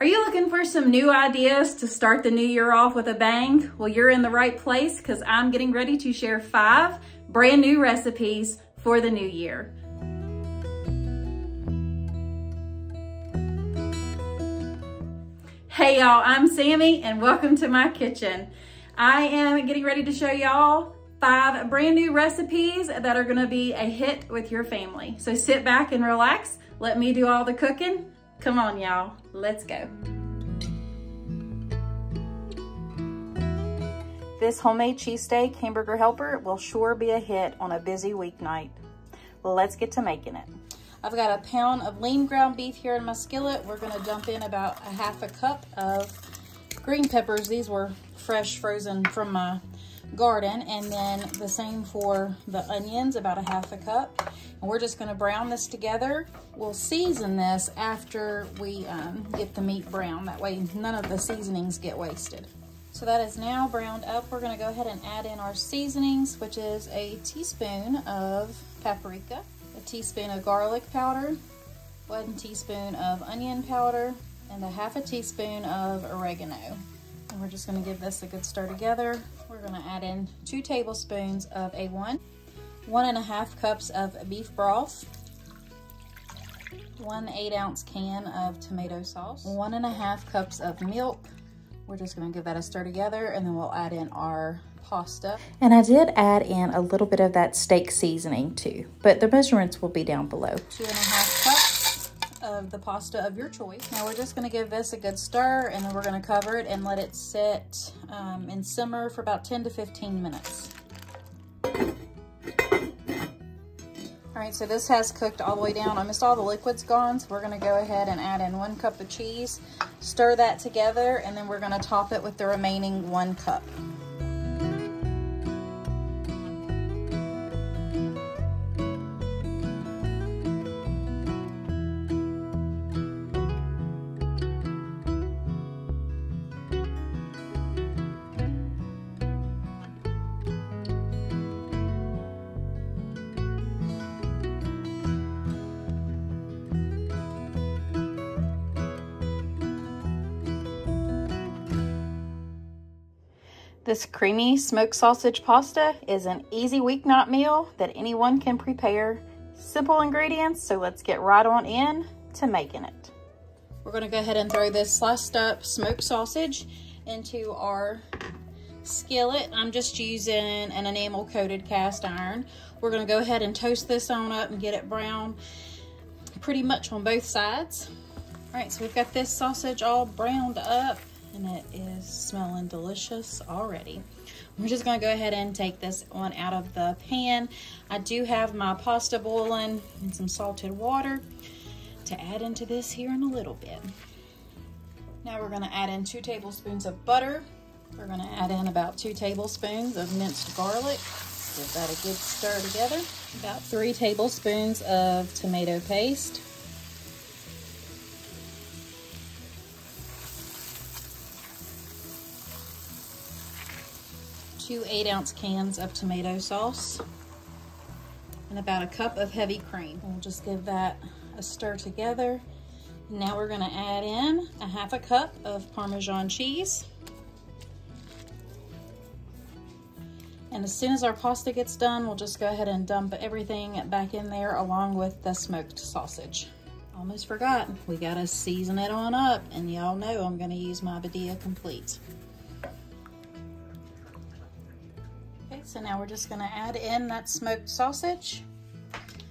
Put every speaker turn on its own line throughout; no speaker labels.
Are you looking for some new ideas to start the new year off with a bang? Well, you're in the right place because I'm getting ready to share 5 brand new recipes for the new year. Hey y'all, I'm Sammy and welcome to my kitchen. I am getting ready to show y'all 5 brand new recipes that are gonna be a hit with your family. So sit back and relax. Let me do all the cooking. Come on, y'all, let's go. This homemade cheesesteak hamburger helper will sure be a hit on a busy weeknight. Let's get to making it. I've got a pound of lean ground beef here in my skillet. We're gonna dump in about a half a cup of green peppers. These were fresh frozen from my garden, and then the same for the onions, about a half a cup. And we're just gonna brown this together. We'll season this after we get the meat brown. That way none of the seasonings get wasted. So that is now browned up. We're gonna go ahead and add in our seasonings, which is a teaspoon of paprika, a teaspoon of garlic powder, 1 teaspoon of onion powder, and a half a teaspoon of oregano. And we're just gonna give this a good stir together. We're gonna add in 2 tablespoons of A1, 1½ cups of beef broth, 1 8-ounce can of tomato sauce, 1½ cups of milk. We're just gonna give that a stir together, and then we'll add in our pasta. And I did add in a little bit of that steak seasoning too, but the measurements will be down below. 2½ cups of the pasta of your choice. Now we're just gonna give this a good stir, and then we're gonna cover it and let it sit and simmer for about 10 to 15 minutes. All right, so this has cooked all the way down. Almost all the liquid's gone, so we're gonna go ahead and add in 1 cup of cheese, stir that together, and then we're gonna top it with the remaining 1 cup. This creamy smoked sausage pasta is an easy weeknight meal that anyone can prepare. Simple ingredients, so let's get right on in to making it. We're gonna go ahead and throw this sliced up smoked sausage into our skillet. I'm just using an enamel coated cast iron. We're gonna go ahead and toast this on up and get it brown pretty much on both sides. All right, so we've got this sausage all browned up, and it is smelling delicious already. We're just gonna go ahead and take this one out of the pan. I do have my pasta boiling and some salted water to add into this here in a little bit. Now we're gonna add in 2 tablespoons of butter. We're gonna add in about 2 tablespoons of minced garlic. Give that a good stir together. About 3 tablespoons of tomato paste. 2 8-ounce cans of tomato sauce, and about a cup of heavy cream. We'll just give that a stir together. Now we're gonna add in a half a cup of Parmesan cheese. And as soon as our pasta gets done, we'll just go ahead and dump everything back in there along with the smoked sausage. Almost forgot, we gotta season it on up, and y'all know I'm gonna use my Badia Complete. So now we're just gonna add in that smoked sausage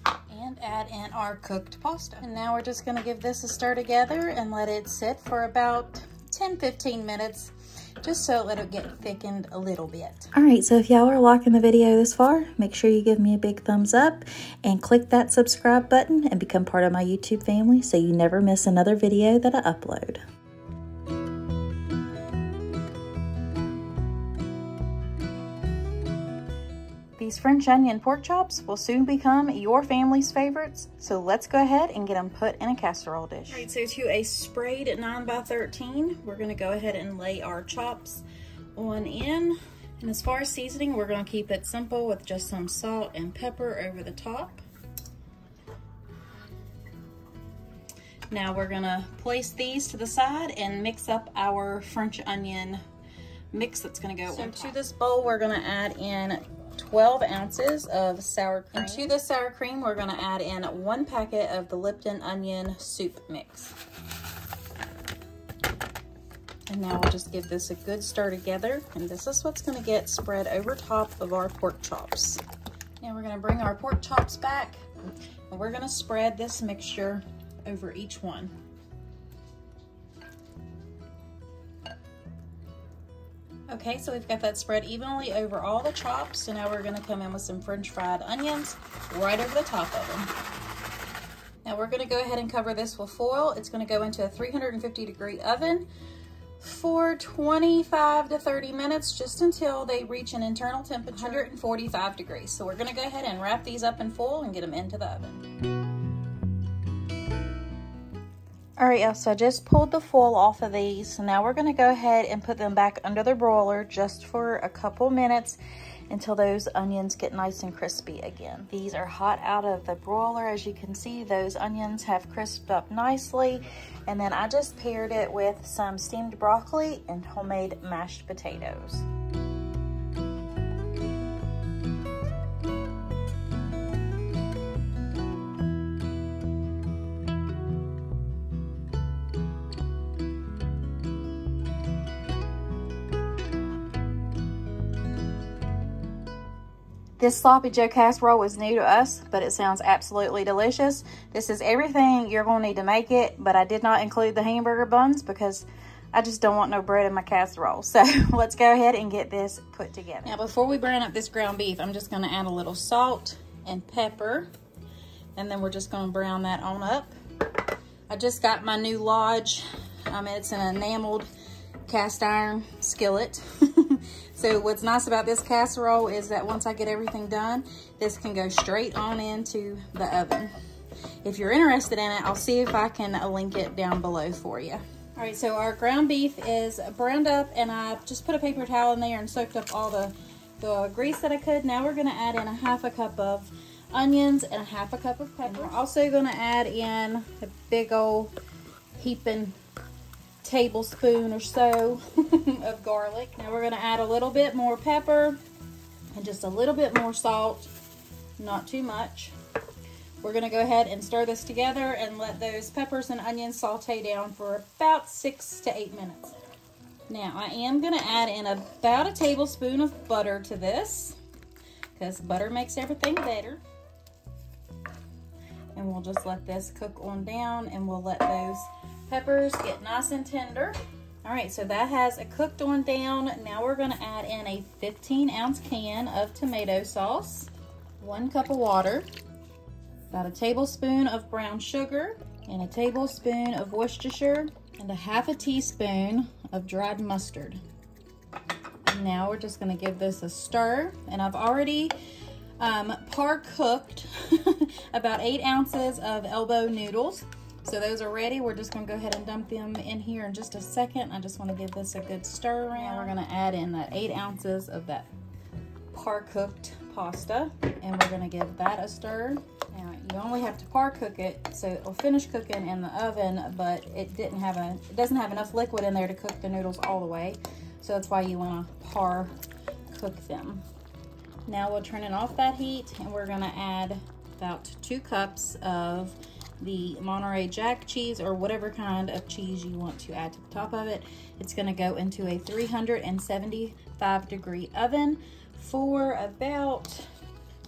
and add in our cooked pasta. And now we're just gonna give this a stir together and let it sit for about 10-15 minutes, just so let it get thickened a little bit. All right, so if y'all are liking the video this far, make sure you give me a big thumbs up and click that subscribe button and become part of my YouTube family so you never miss another video that I upload. These French onion pork chops will soon become your family's favorites, so let's go ahead and get them put in a casserole dish. All right, so to a sprayed 9x13, we're gonna go ahead and lay our chops on in. And as far as seasoning, we're gonna keep it simple with just some salt and pepper over the top. Now we're gonna place these to the side and mix up our French onion mix that's gonna go on top. To this bowl, we're gonna add in 12 ounces of sour cream. And to the sour cream, we're gonna add in 1 packet of the Lipton onion soup mix. And now we'll just give this a good stir together. And this is what's gonna get spread over top of our pork chops. Now we're gonna bring our pork chops back and we're gonna spread this mixture over each one. Okay, so we've got that spread evenly over all the chops. So now we're gonna come in with some French fried onions right over the top of them. Now we're gonna go ahead and cover this with foil. It's gonna go into a 350-degree oven for 25 to 30 minutes, just until they reach an internal temperature, 145 degrees. So we're gonna go ahead and wrap these up in foil and get them into the oven. All right, y'all, so I just pulled the foil off of these. So now we're gonna go ahead and put them back under the broiler just for a couple minutes until those onions get nice and crispy again. These are hot out of the broiler. As you can see, those onions have crisped up nicely. And then I just paired it with some steamed broccoli and homemade mashed potatoes. This Sloppy Joe casserole was new to us, but it sounds absolutely delicious. This is everything you're going to need to make it, but I did not include the hamburger buns because I just don't want no bread in my casserole. So let's go ahead and get this put together. Now, before we brown up this ground beef, I'm just going to add a little salt and pepper, and then we're just going to brown that on up. I just got my new Lodge. It's an enameled cast iron skillet. So what's nice about this casserole is that once I get everything done, this can go straight on into the oven. If you're interested in it, I'll see if I can link it down below for you. All right, so our ground beef is browned up, and I just put a paper towel in there and soaked up all the grease that I could. Now we're gonna add in a 1/2 cup of onions and a 1/2 cup of pepper. And we're also gonna add in a big old heaping tablespoon or so of garlic. Now we're going to add a little bit more pepper and just a little bit more salt, not too much. We're going to go ahead and stir this together and let those peppers and onions saute down for about 6 to 8 minutes. Now I am going to add in about a tablespoon of butter to this because butter makes everything better. And we'll just let this cook on down, and we'll let those peppers get nice and tender. All right, so that has cooked on down. Now we're gonna add in a 15-ounce can of tomato sauce, 1 cup of water, about a tablespoon of brown sugar, and a tablespoon of Worcestershire, and a 1/2 teaspoon of dried mustard. And now we're just gonna give this a stir, and I've already par cooked about 8 ounces of elbow noodles. So those are ready. We're just gonna go ahead and dump them in here in just a second. I just wanna give this a good stir around. Now we're gonna add in 8 ounces of that par cooked pasta, and we're gonna give that a stir. Now you only have to par cook it, so it'll finish cooking in the oven, but it doesn't have enough liquid in there to cook the noodles all the way. So that's why you wanna par cook them. Now we'll turn it off that heat, and we're gonna add about 2 cups of the Monterey Jack cheese, or whatever kind of cheese you want to add to the top of it. It's gonna go into a 375-degree oven for about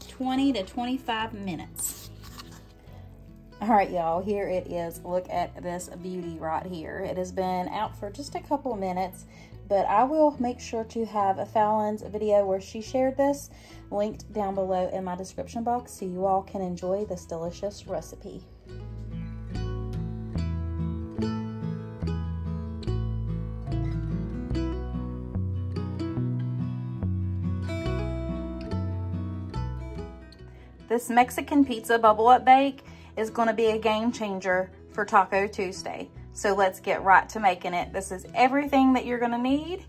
20 to 25 minutes. All right, y'all, here it is. Look at this beauty right here. It has been out for just a couple minutes, but I will make sure to have Fallon's video where she shared this linked down below in my description box so you all can enjoy this delicious recipe. This Mexican pizza bubble up bake is going to be a game changer for Taco Tuesday. So let's get right to making it. This is everything that you're going to need.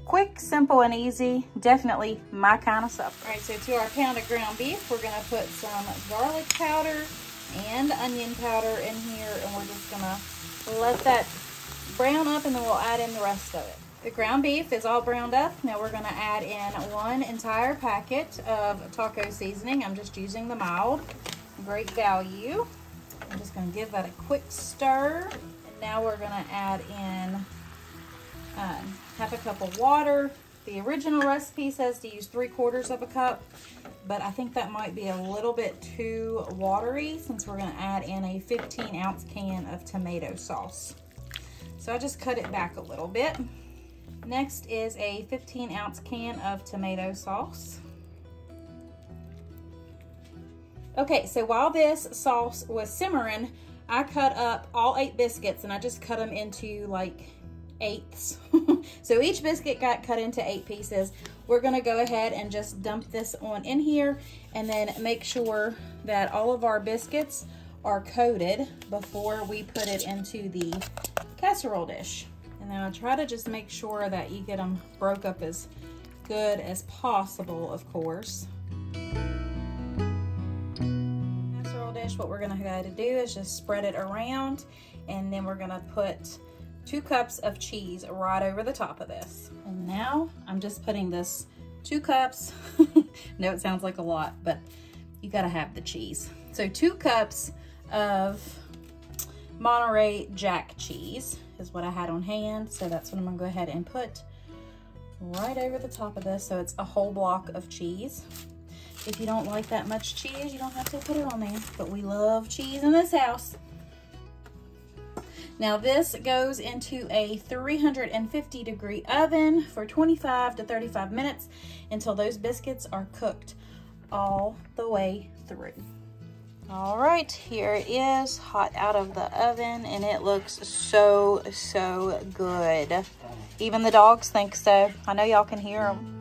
Quick, simple, and easy. Definitely my kind of supper. All right, so to our pound of ground beef, we're going to put some garlic powder, and onion powder in here, and we're just gonna let that brown up, and then we'll add in the rest of it. The ground beef is all browned up. Now we're gonna add in 1 entire packet of taco seasoning. I'm just using the mild, great value. I'm just gonna give that a quick stir. And now we're gonna add in half a cup of water. The original recipe says to use 3/4 of a cup, but I think that might be a little bit too watery since we're gonna add in a 15-ounce can of tomato sauce. So I just cut it back a little bit. Next is a 15-ounce can of tomato sauce. Okay, so while this sauce was simmering, I cut up all 8 biscuits, and I just cut them into like 1/8. So each biscuit got cut into 8 pieces. We're gonna go ahead and just dump this on in here, and then make sure that all of our biscuits are coated before we put it into the casserole dish. And then I'll try to just make sure that you get them broke up as good as possible, of course. Casserole dish, what we're gonna go to do is just spread it around, and then we're gonna put 2 cups of cheese right over the top of this. And now I'm just putting this 2 cups. No, it sounds like a lot, but you gotta have the cheese. So 2 cups of Monterey Jack cheese is what I had on hand. So that's what I'm gonna go ahead and put right over the top of this. So it's a whole block of cheese. If you don't like that much cheese, you don't have to put it on there, but we love cheese in this house. Now this goes into a 350-degree oven for 25 to 35 minutes until those biscuits are cooked all the way through. All right, here it is, hot out of the oven, and it looks so, so good. Even the dogs think so. I know y'all can hear them.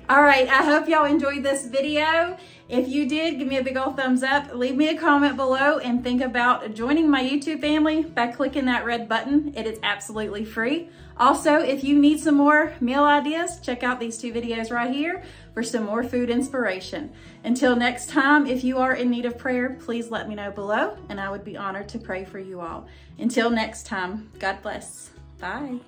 All right, I hope y'all enjoyed this video. If you did, give me a big old thumbs up. Leave me a comment below, and think about joining my YouTube family by clicking that red button. It is absolutely free. Also, if you need some more meal ideas, check out these 2 videos right here for some more food inspiration. Until next time, if you are in need of prayer, please let me know below, and I would be honored to pray for you all. Until next time, God bless. Bye.